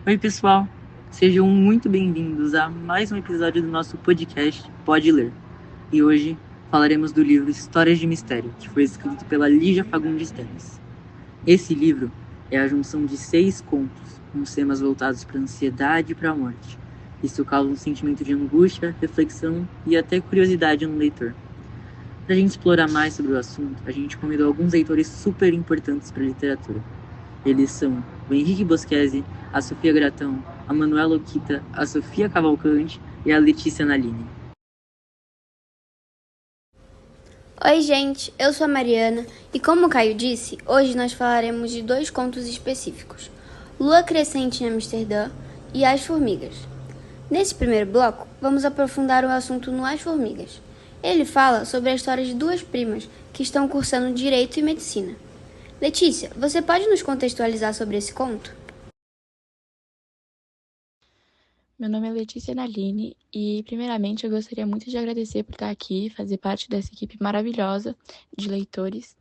Oi, pessoal! Sejam muito bem-vindos a mais um episódio do nosso podcast Pode Ler. E hoje falaremos do livro Histórias de Mistério, que foi escrito pela Lígia Fagundes Telles. Esse livro é a junção de 6 contos, com temas voltados para a ansiedade e para a morte. Isso causa um sentimento de angústia, reflexão e até curiosidade no leitor. Para a gente explorar mais sobre o assunto, a gente convidou alguns leitores super importantes para a literatura. Eles são o Henrique Boschese, a Sofia Gratão, a Manuela Okita, a Sofia Cavalcante e a Letícia Naline. Oi, gente, eu sou a Mariana e, como o Caio disse, hoje nós falaremos de 2 contos específicos: Lua Crescente em Amsterdã e As Formigas. Nesse primeiro bloco, vamos aprofundar o assunto no As Formigas. Ele fala sobre a história de 2 primas que estão cursando Direito e Medicina. Letícia, você pode nos contextualizar sobre esse conto? Meu nome é Letícia Naline e, primeiramente, eu gostaria muito de agradecer por estar aqui, fazer parte dessa equipe maravilhosa de leitores.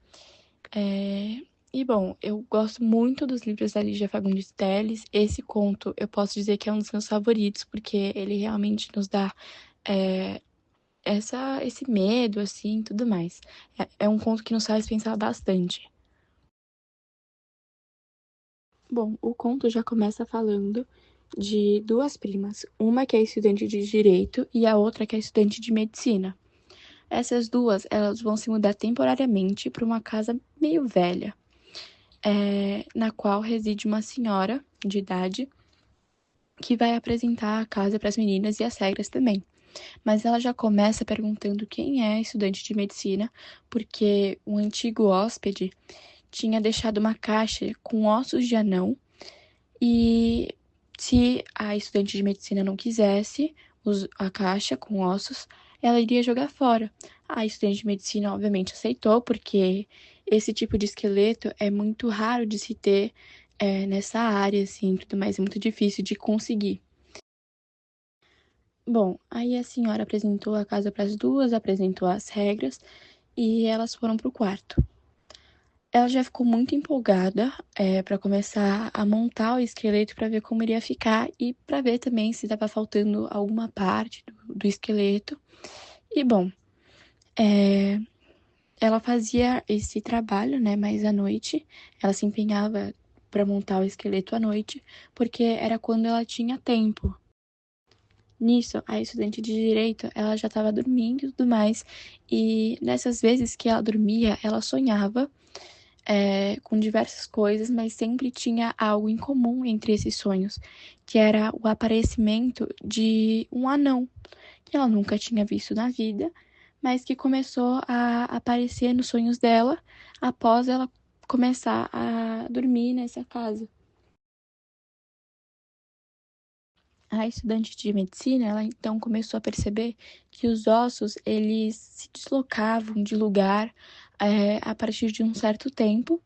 Bom, eu gosto muito dos livros da Lígia Fagundes Telles. Esse conto, eu posso dizer que é um dos meus favoritos, porque ele realmente nos dá esse medo, assim, e tudo mais. É um conto que nos faz pensar bastante. Bom, o conto já começa falando de 2 primas, uma que é estudante de direito e a outra que é estudante de medicina. Essas duas, elas vão se mudar temporariamente para uma casa meio velha, na qual reside uma senhora de idade que vai apresentar a casa para as meninas e as regras também. Mas ela já começa perguntando quem é estudante de medicina, porque um antigo hóspede tinha deixado uma caixa com ossos de anão e se a estudante de medicina não quisesse a caixa com ossos, ela iria jogar fora. A estudante de medicina, obviamente, aceitou, porque esse tipo de esqueleto é muito raro de se ter nessa área, assim, tudo mais, é muito difícil de conseguir. Bom, aí a senhora apresentou a casa para as duas, apresentou as regras e elas foram para o quarto. Ela já ficou muito empolgada para começar a montar o esqueleto para ver como iria ficar e para ver também se estava faltando alguma parte do esqueleto. E bom, é, ela fazia esse trabalho, né, mais à noite. Ela se empenhava para montar o esqueleto à noite, porque era quando ela tinha tempo. Nisso, a estudante de direito, ela já estava dormindo e tudo mais. E nessas vezes que ela dormia, ela sonhava com diversas coisas, mas sempre tinha algo em comum entre esses sonhos, que era o aparecimento de um anão, que ela nunca tinha visto na vida, mas que começou a aparecer nos sonhos dela após ela começar a dormir nessa casa. A estudante de medicina, ela então começou a perceber que os ossos, eles se deslocavam de lugar a partir de um certo tempo.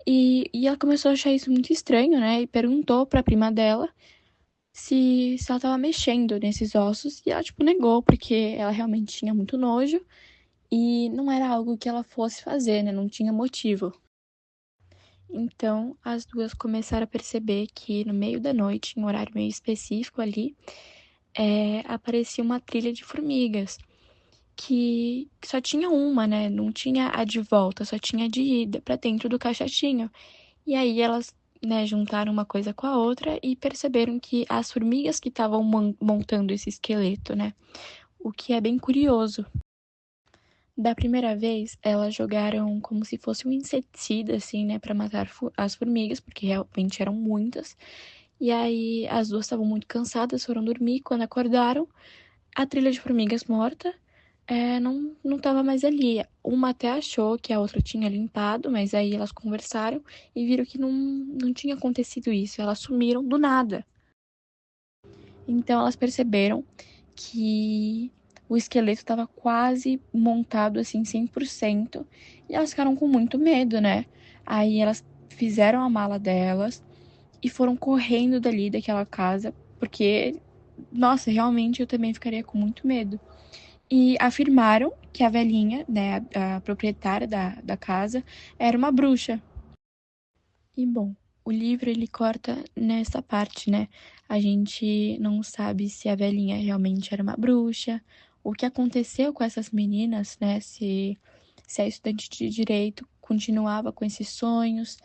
E ela começou a achar isso muito estranho, né? E perguntou pra prima dela se ela tava mexendo nesses ossos. E ela, tipo, negou, porque ela realmente tinha muito nojo. E não era algo que ela fosse fazer, né? Não tinha motivo. Então, as duas começaram a perceber que no meio da noite, em um horário meio específico ali, aparecia uma trilha de formigas. Que só tinha uma, né? Não tinha a de volta, só tinha a de ida pra dentro do caixotinho. E aí elas, né, juntaram uma coisa com a outra e perceberam que as formigas que estavam montando esse esqueleto, né? O que é bem curioso. Da primeira vez, elas jogaram como se fosse um inseticida, assim, né, para matar as formigas, porque realmente eram muitas. E aí as duas estavam muito cansadas, foram dormir. Quando acordaram, a trilha de formigas morta não estava mais ali. Uma até achou que a outra tinha limpado, mas aí elas conversaram e viram que não tinha acontecido isso. Elas sumiram do nada. Então elas perceberam que o esqueleto estava quase montado assim 100% e elas ficaram com muito medo, né? Aí elas fizeram a mala delas e foram correndo dali daquela casa, porque, nossa, realmente eu também ficaria com muito medo. E afirmaram que a velhinha, né, a proprietária da casa, era uma bruxa. E bom, o livro ele corta nessa parte, né? A gente não sabe se a velhinha realmente era uma bruxa, o que aconteceu com essas meninas, né? Se a estudante de direito continuava com esses sonhos,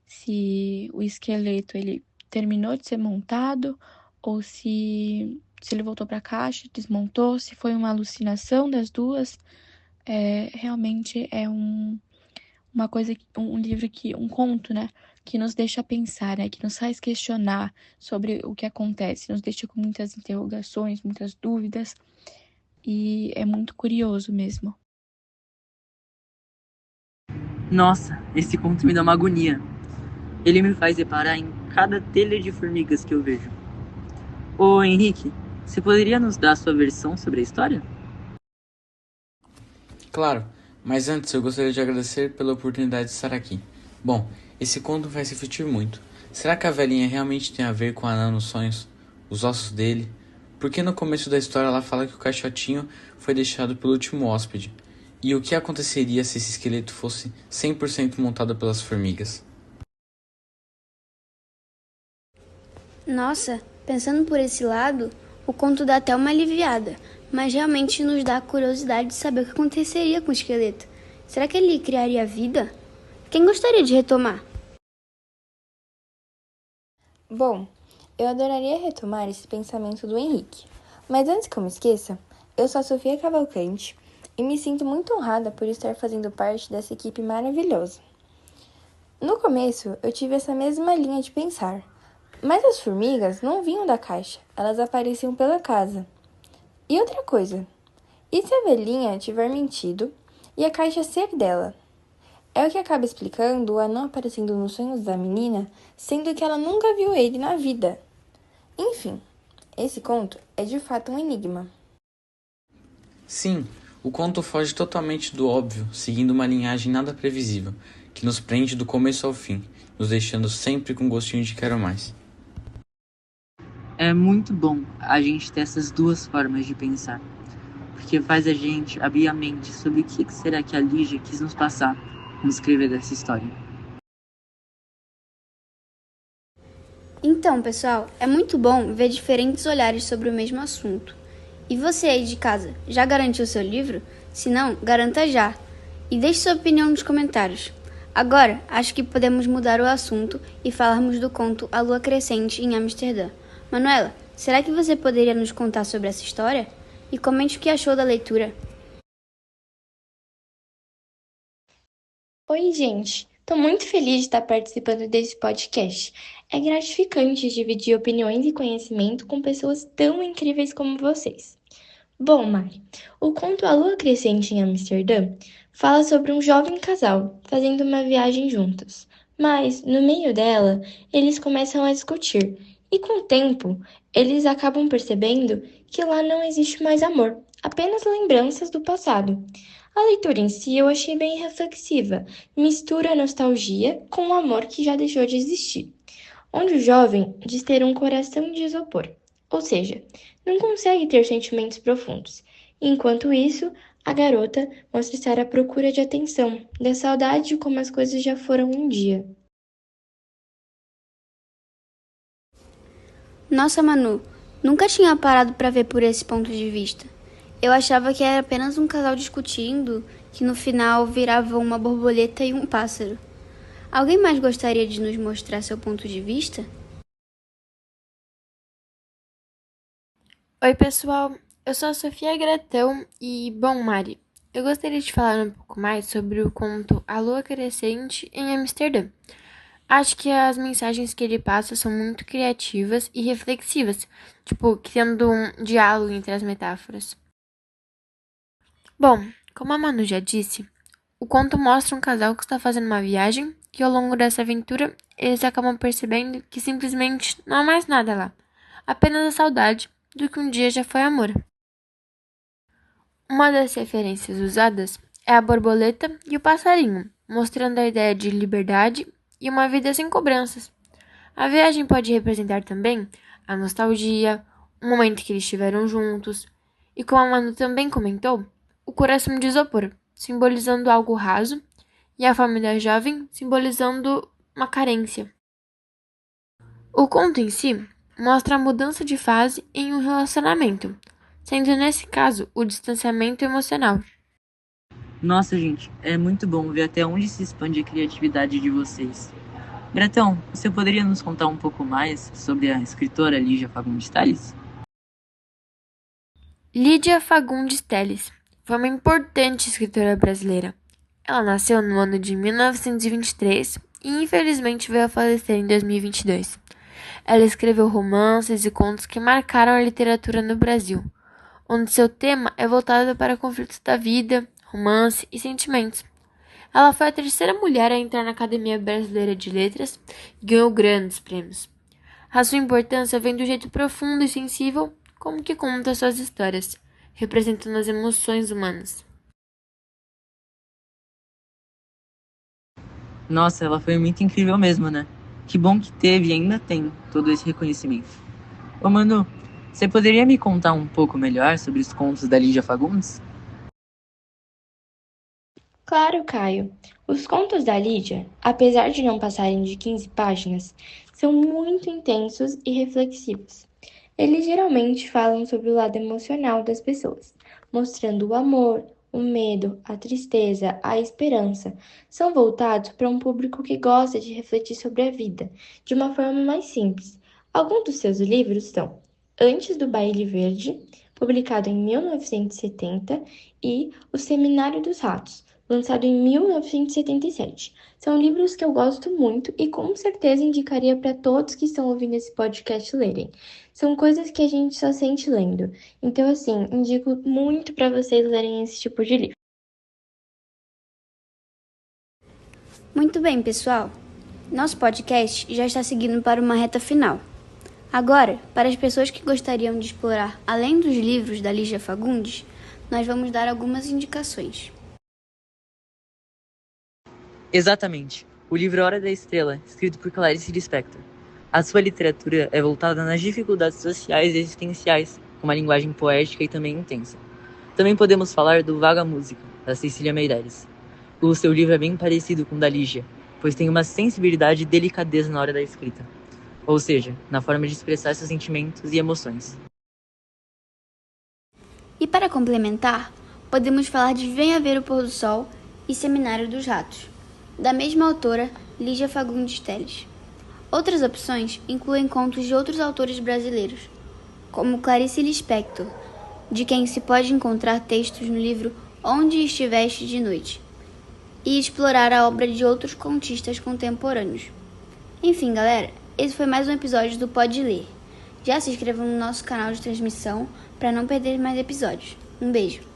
se o esqueleto ele terminou de ser montado ou se ele voltou para a caixa, desmontou, se foi uma alucinação das duas. Realmente é uma coisa, um livro que, um conto, né, que nos deixa pensar, né, que nos faz questionar sobre o que acontece, nos deixa com muitas interrogações, muitas dúvidas, e é muito curioso mesmo. Nossa, esse conto me dá uma agonia. Ele me faz reparar em cada telha de formigas que eu vejo. Ô Henrique, você poderia nos dar a sua versão sobre a história? Claro, mas antes eu gostaria de agradecer pela oportunidade de estar aqui. Bom, esse conto vai se refletir muito. Será que a velhinha realmente tem a ver com a Anã nos sonhos? Os ossos dele? Porque no começo da história ela fala que o caixotinho foi deixado pelo último hóspede. E o que aconteceria se esse esqueleto fosse 100% montado pelas formigas? Nossa, pensando por esse lado, o conto dá até uma aliviada, mas realmente nos dá a curiosidade de saber o que aconteceria com o esqueleto. Será que ele criaria vida? Quem gostaria de retomar? Bom, eu adoraria retomar esse pensamento do Henrique. Mas antes que eu me esqueça, eu sou a Sofia Cavalcante e me sinto muito honrada por estar fazendo parte dessa equipe maravilhosa. No começo, eu tive essa mesma linha de pensar, mas as formigas não vinham da caixa, elas apareciam pela casa. E outra coisa, e se a velhinha tiver mentido e a caixa ser dela? É o que acaba explicando o anão aparecendo nos sonhos da menina, sendo que ela nunca viu ele na vida. Enfim, esse conto é de fato um enigma. Sim, o conto foge totalmente do óbvio, seguindo uma linhagem nada previsível, que nos prende do começo ao fim, nos deixando sempre com gostinho de quero mais. É muito bom a gente ter essas duas formas de pensar, porque faz a gente abrir a mente sobre o que será que a Lígia quis nos passar ao escrever dessa história. Então, pessoal, é muito bom ver diferentes olhares sobre o mesmo assunto. E você aí de casa, já garantiu seu livro? Se não, garanta já. E deixe sua opinião nos comentários. Agora, acho que podemos mudar o assunto e falarmos do conto A Lua Crescente em Amsterdã. Manuela, será que você poderia nos contar sobre essa história? E comente o que achou da leitura. Oi, gente! Tô muito feliz de estar participando desse podcast. É gratificante dividir opiniões e conhecimento com pessoas tão incríveis como vocês. Bom, Mari, o conto A Lua Crescente em Amsterdã fala sobre um jovem casal fazendo uma viagem juntos. Mas, no meio dela, eles começam a discutir. E com o tempo, eles acabam percebendo que lá não existe mais amor, apenas lembranças do passado. A leitura em si eu achei bem reflexiva, mistura a nostalgia com o amor que já deixou de existir, onde o jovem diz ter um coração de isopor, ou seja, não consegue ter sentimentos profundos. Enquanto isso, a garota mostra estar à procura de atenção, da saudade de como as coisas já foram um dia. Nossa, Manu, nunca tinha parado para ver por esse ponto de vista. Eu achava que era apenas um casal discutindo, que no final virava uma borboleta e um pássaro. Alguém mais gostaria de nos mostrar seu ponto de vista? Oi, pessoal. Eu sou a Sofia Gratão e, bom, Mari, eu gostaria de falar um pouco mais sobre o conto A Lua Crescente em Amsterdã. Acho que as mensagens que ele passa são muito criativas e reflexivas, tipo, criando um diálogo entre as metáforas. Bom, como a Manu já disse, o conto mostra um casal que está fazendo uma viagem e ao longo dessa aventura eles acabam percebendo que simplesmente não há mais nada lá, apenas a saudade do que um dia já foi amor. Uma das referências usadas é a borboleta e o passarinho, mostrando a ideia de liberdade e uma vida sem cobranças. A viagem pode representar também a nostalgia, o momento que eles estiveram juntos, e como a Manu também comentou, o coração de isopor, simbolizando algo raso, e a família jovem, simbolizando uma carência. O conto em si mostra a mudança de fase em um relacionamento, sendo nesse caso o distanciamento emocional. Nossa, gente, é muito bom ver até onde se expande a criatividade de vocês. Bretão, você poderia nos contar um pouco mais sobre a escritora Lígia Fagundes Telles? Lídia Fagundes Telles foi uma importante escritora brasileira. Ela nasceu no ano de 1923 e infelizmente veio a falecer em 2022. Ela escreveu romances e contos que marcaram a literatura no Brasil, onde seu tema é voltado para conflitos da vida, romance e sentimentos. Ela foi a terceira mulher a entrar na Academia Brasileira de Letras e ganhou grandes prêmios. A sua importância vem do jeito profundo e sensível como que conta suas histórias, representando as emoções humanas. Nossa, ela foi muito incrível mesmo, né? Que bom que teve e ainda tem todo esse reconhecimento. Ô Manu, você poderia me contar um pouco melhor sobre os contos da Lígia Fagundes? Claro, Caio. Os contos da Lídia, apesar de não passarem de 15 páginas, são muito intensos e reflexivos. Eles geralmente falam sobre o lado emocional das pessoas, mostrando o amor, o medo, a tristeza, a esperança. São voltados para um público que gosta de refletir sobre a vida, de uma forma mais simples. Alguns dos seus livros são Antes do Baile Verde, publicado em 1970, e O Seminário dos Ratos, lançado em 1977. São livros que eu gosto muito e com certeza indicaria para todos que estão ouvindo esse podcast lerem. São coisas que a gente só sente lendo. Então, assim, indico muito para vocês lerem esse tipo de livro. Muito bem, pessoal. Nosso podcast já está seguindo para uma reta final. Agora, para as pessoas que gostariam de explorar além dos livros da Lígia Fagundes, nós vamos dar algumas indicações. Exatamente. O livro Hora da Estrela, escrito por Clarice Lispector. A sua literatura é voltada nas dificuldades sociais e existenciais, com uma linguagem poética e também intensa. Também podemos falar do Vaga Música, da Cecília Meirelles. O seu livro é bem parecido com o da Lígia, pois tem uma sensibilidade e delicadeza na hora da escrita. Ou seja, na forma de expressar seus sentimentos e emoções. E para complementar, podemos falar de Venha Ver o Pôr do Sol e Seminário dos Ratos, da mesma autora, Lígia Fagundes Telles. Outras opções incluem contos de outros autores brasileiros, como Clarice Lispector, de quem se pode encontrar textos no livro Onde Estiveste de Noite, e explorar a obra de outros contistas contemporâneos. Enfim, galera, esse foi mais um episódio do Pode Ler. Já se inscrevam no nosso canal de transmissão para não perder mais episódios. Um beijo!